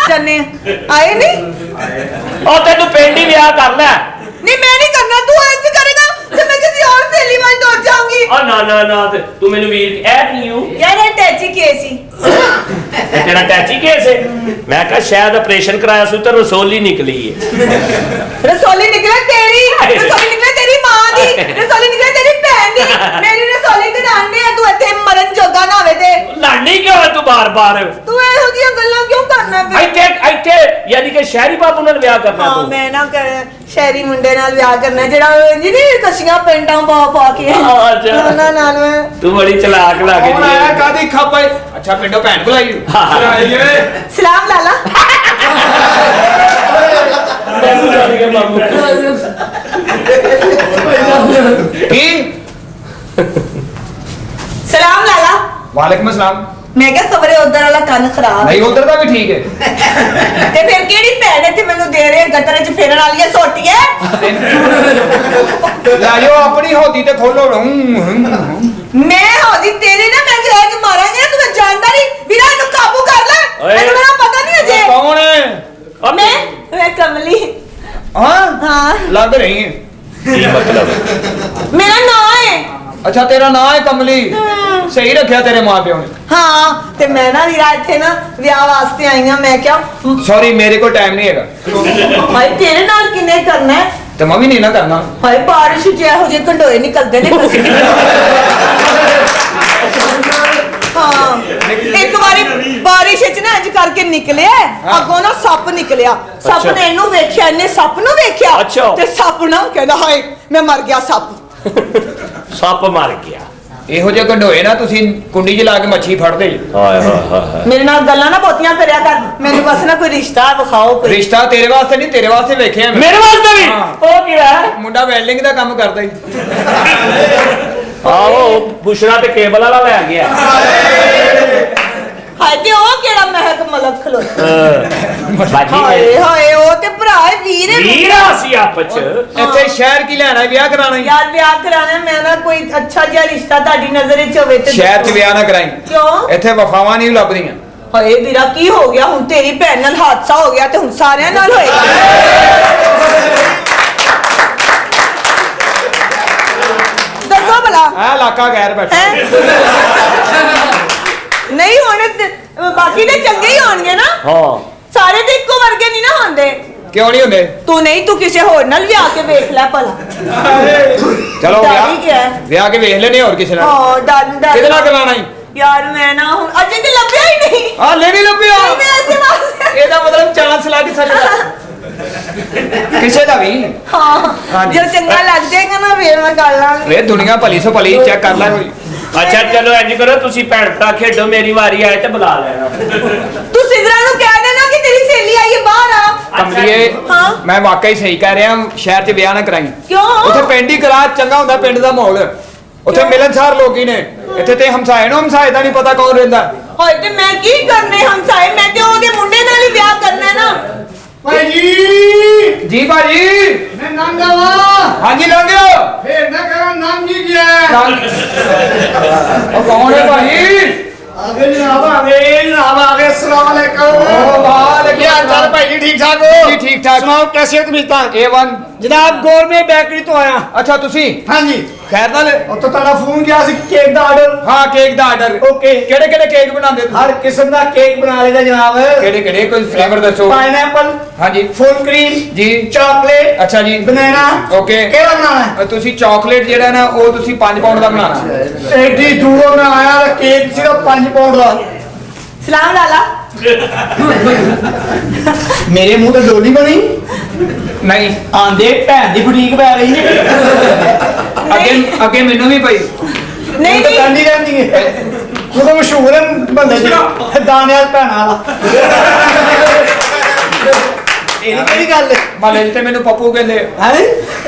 जाने आए नहीं और तेन पिंड ही ब्याह कर लै नहीं मैं नहीं करना तू ऐसे करेगा तो मैं किसी और सहेली में दौड़ जाऊंगी ना ना ना तू मैनू वीर ऐ नहीं हूं यार ये टैची केस ही तेरा टैची केस है मैं कहा शायद ऑपरेशन कराया सु तो रसोली निकली है रसोली निकले तेरी मां दी रसोली निकले तेरी बहन दी मेरी रसोली ते डांडे है तू इथे मरन जोगा ना होवे ते लड़नी क्यों है तू बार बार तू ਇਹੋ ਜਿਹੀਆਂ ਗੱਲਾਂ ਕਿਉਂ ਕਰਨਾ ਫਿਰ ਇੱਥੇ ਯਾਨੀ ਕਿ ਸ਼ਹਿਰੀ ਬਾਬੂ ਨਾਲ ਵਿਆਹ ਕਰਨਾ ਤੂੰ ਮੈਂ ਨਾ ਕਰ ਸ਼ਹਿਰੀ ਮੁੰਡੇ ਨਾਲ ਵਿਆਹ ਕਰਨਾ ਜਿਹੜਾ ਜਿਹਨੇ ਕਸੀਆਂ ਪੈਂਟਾਂ ਪਾ ਕੇ ਉਹਨਾਂ ਨਾਲ ਮੈਂ ਤੂੰ ਬੜੀ ਚਲਾਕ ਲੱਗ ਜੀ ਕਾਦੀ ਖਾਪੇ ਅੱਛਾ ਪਿੰਡੋਂ ਭੈਣ ਬੁਲਾਈ ਸਲਾਮ ਲਾਲਾ ਕੀ ਸਲਾਮ ਲਾਲਾ ਵਾਲੇਕੁਮ ਅਸਲਾਮ ਮੈਂ ਕਿਹਾ ਖਬਰੇ ਉਧਰ ਵਾਲਾ ਕੰਨ ਖਰਾਬ ਨਹੀਂ ਉਧਰ ਦਾ ਵੀ ਠੀਕ ਹੈ ਤੇ ਫਿਰ ਕਿਹੜੀ ਭੈਣ ਇੱਥੇ ਮੈਨੂੰ ਦੇ ਰਹੇ ਗਟਰ 'ਚ ਫੇਰਨ ਵਾਲੀਆਂ ਸੋਟੀਆਂ ਲੈ ਜੋ ਆਪਣੀ ਹੋਦੀ ਤੇ ਖੋਲੋ ਮੈਂ ਹੋਦੀ ਤੇਰੇ ਨਾ ਮੈਂ ਜਿਹੜਾ ਕਿ ਮਾਰਾਂਗੇ ਤੂੰ ਮੈਂ ਜਾਣਦਾ ਨਹੀਂ ਵੀਰਾ ਨੂੰ ਕਾਬੂ ਕਰ ਲੈ ਮੈਨੂੰ ਮੇਰਾ ਪਤਾ ਨਹੀਂ ਅਜੇ ਕੌਣ ਹੈ ਮੈਂ ਕਮਲੀ ਹਾਂ ਲੱਗ ਰਹੀ ਹੈ ਕੀ ਮਤਲਬ ਮੇਰਾ ਨਾਮ ਹੈ ਅੱਛਾ ਤੇਰਾ ਨਾਮ ਹੈ ਕਮਲੀ ਸਹੀ ਰੱਖਿਆ ਤੇਰੇ ਮਾਪਿਓ ਨੇ ਹਾਂ ਤੇ ਮੈਂ ਨਾ ਵੀਰਾ ਇੱਥੇ ਨਾ ਵਿਆਹ ਵਾਸਤੇ ਆਈ ਆ ਮੈਂ ਕਿਹਾ ਸੌਰੀ ਮੇਰੇ ਕੋਲ ਟਾਈਮ ਨਹੀਂ ਹੈਗਾ ਭਾਈ ਤੇਰੇ ਨਾਲ ਕਿੰਨੇ ਕਰਨਾ ਹੈ ਤੇ ਮੈਂ ਵੀ ਨਹੀਂ ਨਾ ਕਰਨਾ ਭਾਈ ਬਾਰਿਸ਼ ਚ ਇਹੋ ਜਿਹੇ ਕੰਡੋਏ ਨਿਕਲਦੇ ਨੇ ਹਾਂ ਇੱਕ ਵਾਰੀ ਬਾਰਿਸ਼ ਚ ਨਾ ਇੰਜ ਕਰਕੇ ਨਿਕਲਿਆ ਅੱਗੋਂ ਨਾ ਸੱਪ ਨਿਕਲਿਆ ਸੱਪ ਨੇ ਇਹਨੂੰ ਵੇਖਿਆ ਇਹਨੇ ਸੱਪ ਨੂੰ ਵੇਖਿਆ ਤੇ ਸੱਪ ਨਾ ਕਹਿੰਦਾ ਹਾਏ ਮੈਂ ਮਰ ਗਿਆ ਸੱਪ ਮਰ ਗਿਆ ਇਹੋ ਜਿਹੇ ਕੰਡੋਏ ਨਾ ਤੁਸੀਂ ਕੁੰਡੀ 'ਚ ਲਾ ਕੇ ਮੱਛੀ ਫੜਦੇ ਹਾਏ ਹਾਏ ਮੇਰੇ ਨਾਲ ਗੱਲਾਂ ਨਾ ਬਹੁਤੀਆਂ ਕਰਿਆ ਕਰ ਮੈਨੂੰ ਬਸ ਨਾ ਕੋਈ ਰਿਸ਼ਤਾ ਵਿਖਾਓ ਕੋਈ ਰਿਸ਼ਤਾ ਤੇਰੇ ਵਾਸਤੇ ਨਹੀਂ ਤੇਰੇ ਵਾਸਤੇ ਵੇਖਿਆ ਮੈਂ ਮੇਰੇ ਵਾਸਤੇ ਵੀ ਉਹ ਕੀ ਹੈ ਮੁੰਡਾ ਵੈਲਡਿੰਗ ਦਾ ਕੰਮ ਕਰਦਾ ਹੀ ਆਓ ਬੁਸ਼ਰਾ ਤੇ ਕੇਬਲ ਵਾਲਾ ਲੈ ਗਿਆ ਹਾਏ ਤੇ ਉਹ ਕਿਹੜਾ ਮਹਿਕ ਮਲਕ ਖਲੋਤਾ ਬਾਜੀ ਹਾਏ ਹਾਏ ਉਹ ਤੇ ਭਰਾ ਹੈ ਵੀਰ ਹੈ ਵੀਰਾ ਸੀ ਆਪਸ ਚ ਇੱਥੇ ਸ਼ਹਿਰ ਕੀ ਲੈਣਾ ਵਿਆਹ ਕਰਾਣਾ ਯਾਰ ਵਿਆਹ ਕਰਾਣਾ ਮੈਂ ਨਾ ਕੋਈ ਅੱਛਾ ਜਿਹਾ ਰਿਸ਼ਤਾ ਤੁਹਾਡੀ ਨਜ਼ਰ ਵਿੱਚ ਹੋਵੇ ਤੇ ਸ਼ਹਿਰ 'ਚ ਵਿਆਹ ਨਾ ਕਰਾਈ ਕਿਉਂ ਇੱਥੇ ਵਫਾਵਾਂ ਨਹੀਂ ਲੱਭਦੀਆਂ ਹਾਏ ਵੀਰਾ ਕੀ ਹੋ ਗਿਆ ਹੁਣ ਤੇਰੀ ਭੈਣ ਨਾਲ ਹਾਦਸਾ ਹੋ ਗਿਆ ਤੇ ਹੁਣ ਸਾਰਿਆਂ ਨਾਲ ਹੋਏਗਾ ਦੱਸੋ ਭਲਾ ਆ ਇਲਾਕਾ ਗੈਰ ਬੈਠਾ ਨਹੀਂ ਹੁਣ ਬਾਕੀ ਦੇ ਚੰਗੇ ਹੀ ਹੋਣਗੇ ਨਾ ਹਾਂ ਸਾਰੇ ਤੇ ਇੱਕੋ ਵਰਗੇ ਨਹੀਂ ਨਾ ਹੁੰਦੇ ਕਿਉਂ ਨਹੀਂ ਹੁੰਦੇ ਤੂੰ ਕਿਸੇ ਹੋਰ ਨਾਲ ਵਿਆਹ ਕੇ ਵੇਖ ਲੈ ਭਲਾ ਚਲੋ ਡਰ ਗਿਆ ਵਿਆਹ ਕੇ ਵੇਖ ਲੈਨੇ ਹੋਰ ਕਿਸੇ ਨਾਲ ਹਾਂ ਡਰ ਕਿਹਦੇ ਨਾਲ ਕਰਾਣਾ ਹੀ ਯਾਰ ਮੈਂ ਨਾ ਹੁਣ ਅਜੇ ਤੇ ਲੱਭਿਆ ਹੀ ਨਹੀਂ ਆ ਲੈ ਨਹੀਂ ਲੱਭਿਆ ਮੈਂ ਐਸੇ ਵਾਸਤੇ ਇਹਦਾ ਮਤਲਬ ਚਾਂਸ ਲਾ ਕੇ ਸੱਚ ਕਿਸੇ ਦਾ ਵੀ ਹਾਂ ਜੇ ਚੰਗਾ ਲੱਗ ਜਾਏਗਾ ਨਾ ਫੇਰ ਮੈਂ ਕਰ ਲਾਂਗੀ ਵੇ ਦੁਨੀਆ ਭਲੀ ਸੋ ਭਲੀ ਚੈੱਕ ਕਰ ਲੈ ਕੋਈ ਅੱਛਾ ਚਲੋ ਇੰਜ ਕਰੋ ਤੁਸੀਂ ਭੈਣ ਭਰਾ ਖੇਡੋ ਮੇਰੀ ਵਾਰੀ ਆਏ ਤੇ ਬੁਲਾ ਲੈਣਾ ਤੂੰ ਸਿਦਰਾ ਨੂੰ ਕਹਿ ਦੇਣਾ ਕਿ ਤੇਰੀ ਸਹੇਲੀ ਆਈ ਹੈ ਬਾਹਰ ਆ ਕਮਲੀਏ ਮੈਂ ਵਾਕਈ ਸਹੀ ਕਹਿ ਰਿਹਾ ਸ਼ਹਿਰ 'ਚ ਵਿਆਹ ਨਾ ਕਰਾਈ ਕਿਉਂ ਉੱਥੇ ਪਿੰਡ ਹੀ ਕਰਾ ਚੰਗਾ ਹੁੰਦਾ ਪਿੰਡ ਦਾ ਮਾਹੌਲ ਉੱਥੇ ਮਿਲਨਸਾਰ ਲੋਕੀ ਨੇ ਇੱਥੇ ਤੇ ਹਮਸਾਏ ਨੂੰ ਹਮਸਾਏ ਦਾ ਨਹੀਂ ਪਤਾ ਕੌਣ ਰਹਿੰਦਾ ਹੋਏ ਤੇ ਮੈਂ ਕੀ ਕਰਨੇ ਹਮਸਾਏ ਮੈਂ ਤੇ ਉਹਦੇ ਮੁੰਡੇ ਨਾਲ ਹੀ ਵਿਆਹ ਕਰਨਾ ਹੈ ਨਾ ਭਾਈ ਜੀ ਭਾਜੀ ਮੈਂ ਨੰਗਾ ਵਾ ਹਾਂਜੀ ਲੰਘਿਓ ਫੇਰ ਨਾ ਕਰਾਂ ਨਾਮ ਕੀ ਗਿਆ ਉਹ ਕੌਣ ਹੈ ਭਾਜੀ ਆਗੇ ਜਨਾਬ ਆਗੇ अस्सलाम वालेकुम ओ वालेकुम क्या हाल चाल भाई जी ठीक ठाक हो जी ठीक ठाक सुनाओ कैसे हो तुम A1 जनाब गौरमेंट बेकरी तो आया ਅੱਛਾ ਤੁਸੀਂ हाँ जी ਖੈਰ ਨਾਲ और तो ताड़ा फोन गया सी केक दा आर्डर ਹਾਂ ਕੇਕ ਦਾ ਆਰਡਰ ओके ਕਿਹੜੇ ਕਿਹੜੇ ਕੇਕ ਬਣਾਉਂਦੇ ਤੁਸੀਂ हर किस्म दा केक बना लेदा जनाब ਕਿਹੜੇ ਕਿਹੜੇ ਕੋਈ ਫਲੇਵਰ ਦੱਸੋ पाइनएप्पल ਹਾਂਜੀ फुल क्रीम ਜੀ चॉकलेट ਅੱਛਾ ਜੀ बनाना ओके केड़ा बनाना है ਤੁਸੀਂ ਚਾਕਲੇਟ ਜਿਹੜਾ ਨਾ ਉਹ ਤੁਸੀਂ 5 ਪਾਉਂਡ ਦਾ ਬਣਾਉਣਾ एडी दूरों मैं आया केक सिर्फ 5 पाउंड दा ਸਲਾਮ ਲਾਲਾ मेरे मुंह ते डोली बनी ਨਹੀਂ आंदे भैन दी बुटीक पै रही है ਅੱਗੇ ਮੈਨੂੰ ਵੀ ਪਈ ਨਹੀਂ ਨਹੀਂ ਕਹਿੰਦੀ ਰਹਿੰਦੀ ਹੈ ਉਹ ਤਾਂ ਮਸ਼ਹੂਰ ਹੈ ਬੰਦੇ ਜੀ ਦਾਨਿਆਲ ਭੈਣਾਂ ਵਾਲਾ ਇਹ ਕਿਹੜੀ ਗੱਲ ਹੈ ਮਾਲੇ ਜੀ ਤੇ ਮੈਨੂੰ ਪੱਪੂ ਕਹਿੰਦੇ ਹੈ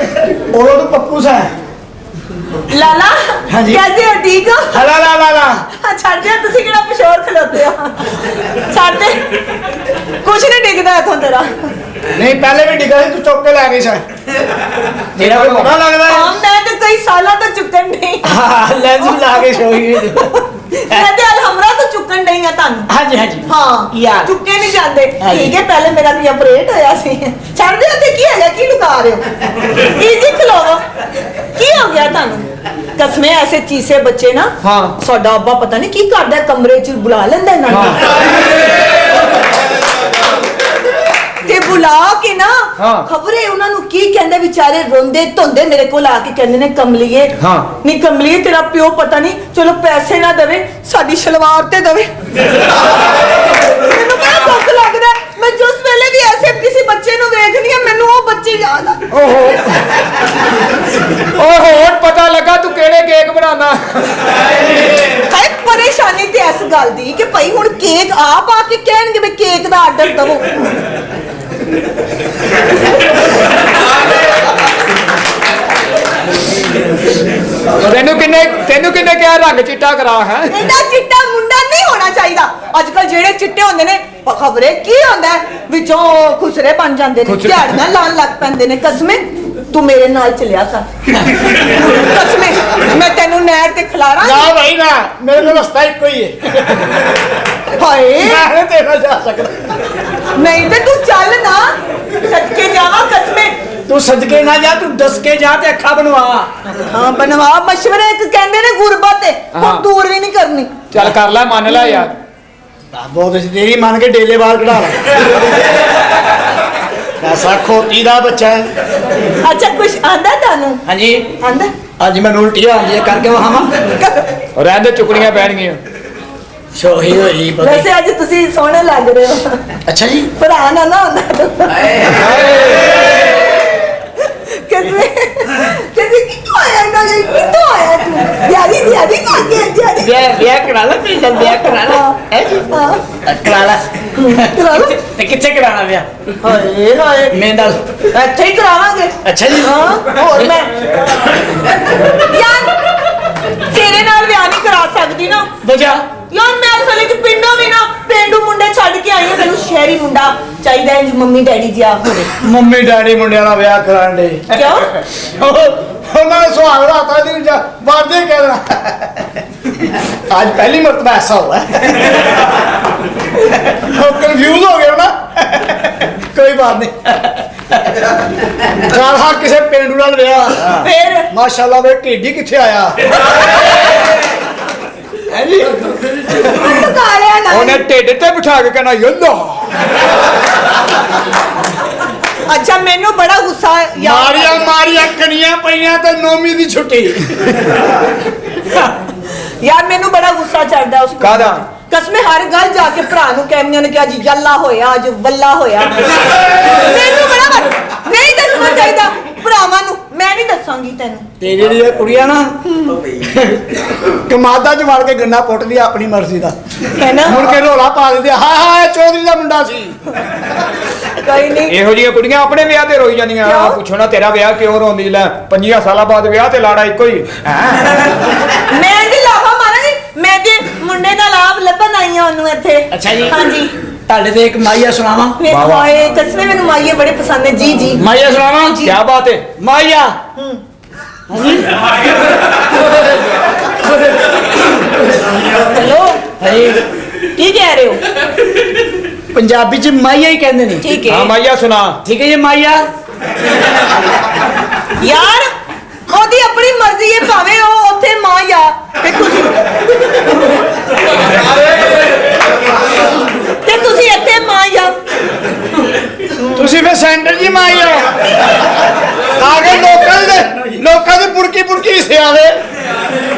ਉਹ ਤਾਂ ਪੱਪੂ ਸਾ ਲਾਲਾ ਹਾਂਜੀ। ਕੈਸੇ ਹੋ ਠੀਕ ਹੋ ਹਲਾ ਲਾ ਲਾ ਲਾ ਛੱਡ ਦਿਓ ਤੁਸੀਂ ਕਿਹੜਾ ਪਸ਼ੋਰ ਖਲੋਤੇ ਹੋ ਛੱਡ ਦੇ ਕੁਛ ਨਹੀਂ ਡਿੱਗਦਾ ਇਥੋਂ ਤੇਰਾ ਨਹੀਂ ਪਹਿਲੇ ਵੀ ਡਿੱਗਾ ਸੀ ਤੂੰ ਚੁੱਕ ਕੇ ਲੈ ਗਈ ਸਾ ਜਿਹੜਾ ਕੋਈ ਪਤਾ ਲੱਗਦਾ ਹੈ ਹਾਂ ਮੈਂ ਤੇ ਕਈ ਸਾਲਾਂ ਤੋਂ ਚੁੱਕਣ ਨਹੀਂ ਹਾਂ ਲੈਂਸ ਲਾ ਕੇ ਸੋਈ ਮੈਂ ਤੇ ਅਲਹਮਰਾ ਤੋਂ ਚੁੱਕਣ ਡਈ ਆ ਤੁਹਾਨੂੰ ਹਾਂਜੀ ਹਾਂਜੀ ਹਾਂ ਯਾਰ ਚੁੱਕੇ ਨਹੀਂ ਜਾਂਦੇ ਹਾਂਜੀ। ਠੀਕ ਹੈ ਪਹਿਲੇ ਮੇਰਾ ਵੀ ਆਪਰੇਟ ਹੋਇਆ ਸੀ ਛੱਡ ਦਿਓ ਤੇ ਕੀ ਹੈਗਾ ਕੀ ਲੁਕਾ ਰਹੇ ਹੋ ਈਜ਼ੀ ਖਲੋਵੋ ਕੀ ਹੋ ਗਿਆ ਤੁਹਾਨੂੰ ਕਸਮੇ ਐਸੇ ਚੀਸੇ ਬੱਚੇ ਨਾ ਹਾਂ। ਸਾਡਾ ਅੱਬਾ ਪਤਾ ਨਹੀਂ ਕੀ ਕਰਦਾ ਕਮਰੇ 'ਚ ਬੁਲਾ ਲੈਂਦਾ ਇਹਨਾਂ ਨੂੰ ਤੇ ਬੁਲਾ ਕੇ ਨਾ ਹਾਂ। ਖਬਰੇ ਉਹਨਾਂ ਨੂੰ ਕੀ ਕਹਿੰਦੇ ਵਿਚਾਰੇ ਰੋਂਦੇ ਧੋਂਦੇ ਮੇਰੇ ਕੋਲ ਆ ਕੇ ਕਹਿੰਦੇ ਨੇ ਕਮਲੀਏ ਹਾਂ। ਨਹੀਂ ਕਮਲੀਏ ਤੇਰਾ ਪਿਓ ਪਤਾ ਨਹੀਂ ਚਲੋ ਪੈਸੇ ਨਾ ਦੇਵੇ ਸਾਡੀ ਸ਼ਲਵਾਰ ਤੇ ਦੇਵੇ ਮੈਨੂੰ ਬੜਾ ਦੁੱਖ ਲੱਗਦਾ ਮੈਂ ਜਿਸ ਵੇਲੇ ਵੀ ਐਸੇ ਕਿਸੇ ਬੱਚੇ ਨੂੰ ਵੇਖਦੀ ਆ ਮੈਨੂੰ ਉਹ ਬੱਚੇ ਯਾਦ ਆ ਓਹੋ ਓਏ ਹੋਰ ਪਤਾ ਲੱਗਾ ਤੂੰ ਕਿਹੜੇ ਕੇਕ ਬਣਾਉਣਾ ਹਾਏ ਪਰੇਸ਼ਾਨੀ ਤੇ ਇਸ ਗੱਲ ਦੀ ਕਿ ਭਾਈ ਹੁਣ ਕੇਕ ਆਪ ਆ ਕੇ ਕਹਿਣਗੇ ਵੀ ਕੇਕ ਦਾ ਆਰਡਰ ਦਵੋ ਤੈਨੂੰ ਕਿੰਨੇ ਕਿਹਾ ਰੰਗ ਚਿੱਟਾ ਕਰਾ ਹੈ ਇਹਦਾ ਚਿੱਟਾ ਮੁੰਡਾ ਨਹੀਂ ਹੋਣਾ ਚਾਹੀਦਾ ਅੱਜ ਕੱਲ ਜਿਹੜੇ ਚਿੱਟੇ ਹੁੰਦੇ ਨੇ ਖਬਰੇ ਕੀ ਹੁੰਦਾ ਹੈ? ਵਿੱਚੋਂ ਖੁਸਰੇ ਬਣ ਜਾਂਦੇ ਨੇ ਖੁਸਰੇ। ਝਾੜੀਆਂ ਲਾਣ ਲੱਗ ਪੈਂਦੇ ਨੇ ਕਸਮੇ ਤੂੰ ਮੇਰੇ ਨਾਲ ਚੱਲਿਆ ਕਰ ਕਸਮੇ ਮੈਂ ਤੈਨੂੰ ਨਹਿਰ ਤੇ ਖਿਲਾਰਾਂ ਨਾ ਭਾਈ ਨਾ ਮੇਰੇ ਕੋਲ ਰਸਤਾ ਇੱਕੋ ਹੀ ਹੈ ਹਾਏ ਮੈਂ ਨਹੀਂ ਤੇਰਾ ਜਾ ਸਕਦਾ ਨਹੀਂ ਤੇ ਤੂੰ ਚੱਲ ਨਾ ਸੱਚੇ ਜਾਵਾ ਕਸਮੇ ਤੂੰ ਸਦਕੇ ਨਾ ਜਾ ਤੂੰ ਦੱਸ ਕੇ ਜਾ ਤੇ ਅੱਖਾਂ ਬਣਵਾ ਹਾਂ ਬਣਵਾ ਮਸ਼ਵਰੇ ਇੱਕ ਕਹਿੰਦੇ ਨੇ ਗੁਰਬਤ ਹੈ ਹਾਂ। ਹੁਣ ਦੂਰ ਵੀ ਨਹੀਂ ਕਰਨੀ ਚੱਲ ਕਰ ਲੈ ਮੰਨ ਲੈ ਯਾਰ ਬਹੁਤ ਤੇਰੀ ਮੰਨ ਕੇ ਡੇਲੇ ਬਾਹਰ ਕਢਾ ਲੈ ਐਸਾ ਖੋਤੀ ਦਾ ਬੱਚਾ ਹੈ ਅੱਛਾ ਕੁਛ ਆਂਦਾ ਤੁਹਾਨੂੰ ਹਾਂਜੀ ਆਂਦਾ ਅੱਜ ਮੈਨੂੰ ਉਲਟੀਆਂ ਆਉਂਦੀਆਂ ਕਰਕੇ ਵਹਾਵਾਂ ਰਹਿਣ ਦੇ ਚੁਕਣੀਆਂ ਪੈਣਗੀਆਂ ਸੋਹੀ ਹੋਈ ਪਤਾ ਵੈਸੇ ਅੱਜ ਤੁਸੀਂ ਸੋਹਣੇ ਲੱਗ ਰਹੇ ਹੋ ਅੱਛਾ ਜੀ ਭਰਾ ਨਾ ਨਾ ਹੁੰਦਾ ਕਿਵੇਂ ਕਿੱਥੋਂ ਆਇਆ ਨਾ ਕਿੱਥੋਂ ਆਇਆ ਤੂੰ ਦਿਹਾੜੀ ਕਾਕੇ ਵਿਆਹ ਕਰਾ ਲੈ ਪਿੰਡ ਵਿਆਹ ਕਰਾ ਲੈ ਹੈ ਜੀ ਕਰਾ ਲੈ ਕਰਾ ਲਓ। ਤੇ ਕਿੱਥੇ ਕਰਾਣਾ ਵਿਆਹ ਹਾਏ ਹਾਏ ਮੈਂ ਦੱਸ ਇੱਥੇ ਹੀ ਕਰਾਵਾਂਗੇ ਅੱਛਾ ਜੀ ਹਾਂ ਹੋਰ ਮੈਂ ਯਾਰ ਤੇਰੇ ਨਾਲ ਵਿਆਹ ਨਹੀਂ ਕਰਾ ਸਕਦੀ ਨਾ ਵਜਾ ਯਾਰ ਮੈਂ ਅਸਲ ਵਿੱਚ ਪਿੰਡੋਂ ਵੀ ਨਾ ਪਿੰਡੂ ਮੁੰਡੇ ਛੱਡ ਕੇ ਆਈ ਹਾਂ ਮੈਨੂੰ ਸ਼ਹਿਰੀ ਮੁੰਡਾ ਚਾਹੀਦਾ ਹੈ ਮੰਮੀ ਡੈਡੀ ਜੀ ਆਪ ਹੋਵੇ ਮੰਮੀ ਡੈਡੀ ਮੁੰਡਿਆਂ ਦਾ ਵਿਆਹ ਕਰਾਣ ਦੇ ਕਿਉਂ ਉਹਨਾਂ ਨੇ ਸੁਹਾਗ ਰਾਤਾ ਨਹੀਂ ਜਾ ਬਾਦੇ ਕਹਿ ਦੇਣਾ ਅੱਜ ਪਹਿਲੀ ਮਰਤਬਾ ਐਸਾ ਹੋਇਆ ਉਹ ਕਨਫਿਊਜ਼ ਹੋ ਗਏ ਨਾ ਕੋਈ ਬਾਤ ਨਹੀਂ ਘਰ ਹਾਂ ਕਿਸੇ ਪਿੰਡੂ ਨਾਲ ਵਿਆਹ ਫਿਰ ਮਾਸ਼ਾਅੱਲਾ ਵੇ ਢੇਡੀ ਕਿੱਥੇ ਆਇਆ ਹੈ ਜੀ ਕਾਲਿਆ ਨਾ ਉਹਨੇ ਢਿੱਡ ਤੇ ਬਿਠਾ ਕੇ ਕਹਿਣਾ ਯੱਲਾ ਅੱਛਾ ਮੈਨੂੰ ਬੜਾ ਗੁੱਸਾ ਮਾਰੀਆਂ ਮਾਰੀਆਂ ਕਣੀਆਂ ਪਈਆਂ ਤੇ ਨੌਮੀ ਦੀ ਛੁੱਟੀ ਯਾਰ ਮੈਨੂੰ ਬੜਾ ਗੁੱਸਾ ਚੜਦਾ ਉਸ ਕਾਹਦਾ? ਕਸਮੇ ਹਰ ਗੱਲ ਜਾ ਕੇ ਭਰਾ ਨੂੰ ਕਹਿੰਦੀਆਂ ਨੇ ਕਿ ਅੱਜ ਯੱਲਾ ਹੋਇਆ ਅੱਜ ਵੱਲਾ ਹੋਇਆ ਮੈਨੂੰ ਬੜਾ ਨਹੀਂ ਦੱਸਣਾ ਚਾਹੀਦਾ ਭਰਾਵਾਂ ਨੂੰ ਮੈਂ ਨਹੀਂ ਦੱਸਾਂਗੀ ਤੈਨੂੰ ਤੇ ਜਿਹੜੀ ਇਹ ਕੁੜੀਆਂ ਨਾ ਕਮਾਦਾ ਚ ਵੜ ਕੇ ਗੰਨਾ ਪੁੱਟਦੀ ਆ ਆਪਣੀ ਮਰਜ਼ੀ ਦਾ ਹੈ ਨਾ ਮੁੜ ਕੇ ਰੋਲਾ ਪਾ ਦਿੰਦੇ ਹਾਏ ਹਾਏ ਚੌਧਰੀ ਦਾ ਮੁੰਡਾ ਸੀ ਕੋਈ ਨਹੀਂ ਇਹੋ ਜਿਹੀਆਂ ਕੁੜੀਆਂ ਆਪਣੇ ਵਿਆਹ ਤੇ ਰੋਈ ਜਾਂਦੀਆਂ ਕਿਉਂ? ਪੁੱਛੋ ਨਾ ਤੇਰਾ ਵਿਆਹ ਕਿਉਂ ਰੋਂਦੀ ਲੈ 5 ਸਾਲਾਂ ਬਾਅਦ ਵਿਆਹ ਤੇ ਲਾੜਾ ਇੱਕੋ ਹੀ ਮੈਂ ਦੀ ਲਾਫਾ ਮਾਰਾਂਗੀ ਮੈਂ ਤੇ ਮੁੰਡੇ ਨਾਲ ਆਪ ਲੱਭਣ ਆਈ ਹਾਂ ਉਹਨੂੰ ਇੱਥੇ ਅੱਛਾ ਜੀ। ਹਾਂਜੀ ਤੁਹਾਡੇ ਤੇ ਇੱਕ ਮਾਈਆ ਸੁਣਾਵਾਂ ਵਾਹ ਵਾਹ। ਹਾਏ ਕਸਮੇ ਮੈਨੂੰ ਮਾਈਏ ਬੜੇ ਪਸੰਦ ਨੇ ਜੀ ਜੀ ਮਾਈਆ ਸੁਣਾਵਾਂ ਕੀ ਬਾਤ ਹੈ ਮਾਈਆ ਹੈਲੋ ਹਾਂਜੀ ਕੀ ਕਹਿ ਰਹੇ ਹੋ ਪੰਜਾਬੀ ਚ ਮਾਈਆ ਹੀ ਕਹਿੰਦੇ ਨੇ ਠੀਕ ਹਾਂ ਹੈ ਮਾਈਆ ਸੁਣਾ ਠੀਕ ਹੈ ਜੀ ਮਾਈਆ ਯਾਰ ਉਹਦੀ ਆਪਣੀ ਮਰਜ਼ੀ ਹੈ ਭਾਵੇਂ ਉਹ ਉੱਥੇ ਮਾਂ ਆ ਤੇ ਤੁਸੀਂ ਇੱਥੇ ਮਾਂ ਆ ਤੁਸੀਂ ਫਿਰ ਸੈਂਟਰ ਜੀ ਮਾਈਆ ਆ ਕੇ ਲੋਕਾਂ ਦੀ ਪੁੜਕੀ ਸਿਆਵੇ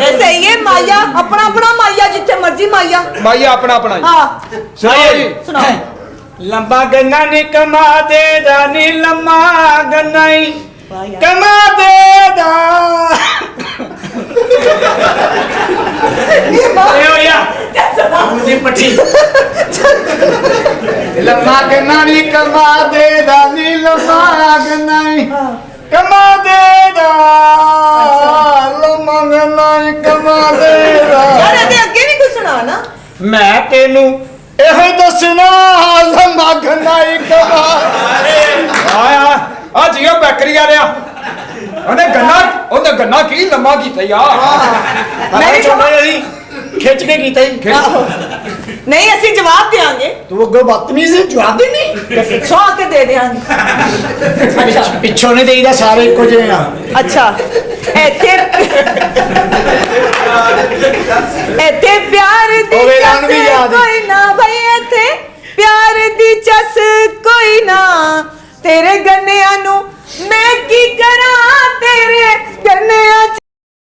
ਇਹ ਸਹੀ ਹੈ ਮਾਇਆ ਆਪਣਾ ਆਪਣਾ ਮਾਇਆ ਜਿੱਥੇ ਮਰਜ਼ੀ ਮਾਇਆ ਮਾਈਆ ਆਪਣਾ ਆਪਣਾ ਹੀ। ਹਾਂ ਸੁਣਾਓ ਜੀ ਸੁਣਾਓ ਲੰਬਾ ਗੰਨਾ ਨੀ ਕਮਾ ਦੇ ਦਾ ਨੀ ਲੰਮਾ ਗੰਨਾ ਹੀ ਕਮਾ ਦੇ ਦਾ ਏ ਹੋਇਆ ਮੁੰਡੀ ਪੱਠੀ ਲੰਮਾ ਗੰਨਾ ਨੀ ਕਮਾ ਦੇ ਦਾ ਨੀ ਲੰਮਾ ਗੰਨਾ ਹੀ ਕਮਾ ਦੇ ਦਾ ਲੰਮਾ ਗੰਨਾ ਹੀ ਕਮਾ ਦੇ ਦਾ ਯਾਰ ਇਹਦੇ ਅੱਗੇ ਵੀ ਕੁਝ ਸੁਣਾ ਨਾ ਮੈਂ ਤੈਨੂੰ ਇਹੋ ਦੱਸਣਾ ਲੰਮਾ ਗੰਨਾ ਹੀ ਕਮਾ ਆਇਆ ਆ ਜੀਓ ਬੈਕਰੀ ਵਾਲਿਆ ਉਹਨੇ ਗੰਨਾ ਕੀ ਲੰਮਾ ਕੀਤਾ ਯਾਰ ਮੈਂ ਵੀ ਛੋਟਾ ਜੀ ਖਿੱਚ ਕੇ ਕੀਤਾ ਜੀ ਆਹੋ। ਨਹੀਂ ਅਸੀਂ ਜਵਾਬ ਦੇਾਂਗੇ ਤੂੰ ਅੱਗੋਂ ਬਦਤਮੀਜ਼ ਹੈ, ਜਵਾਬ ਦੇ ਨਹੀਂ ਤੇ ਪਿੱਛੋਂ ਆ ਕੇ ਦੇ ਦੇਾਂਗੇ ਅੱਛਾ ਪਿੱਛੋਂ ਨਹੀਂ ਦੇਈਦਾ, ਸਾਰੇ ਇੱਕੋ ਜਿਹੇ ਆ ਅੱਛਾ ਇੱਥੇ ਇੱਥੇ ਪਿਆਰ ਦੀ ਉਹ ਵੇਲਾ ਨੂੰ ਵੀ ਚਸ ਯਾਦ ਹੈ। ਕੋਈ ਨਾ ਬਈ ਇੱਥੇ ਪਿਆਰ ਦੀ ਚਸ ਕੋਈ ਨਾ ਤੇਰੇ ਗੰਨਿਆਂ ਨੂੰ ਮੈਂ ਕੀ ਕਰਾਂ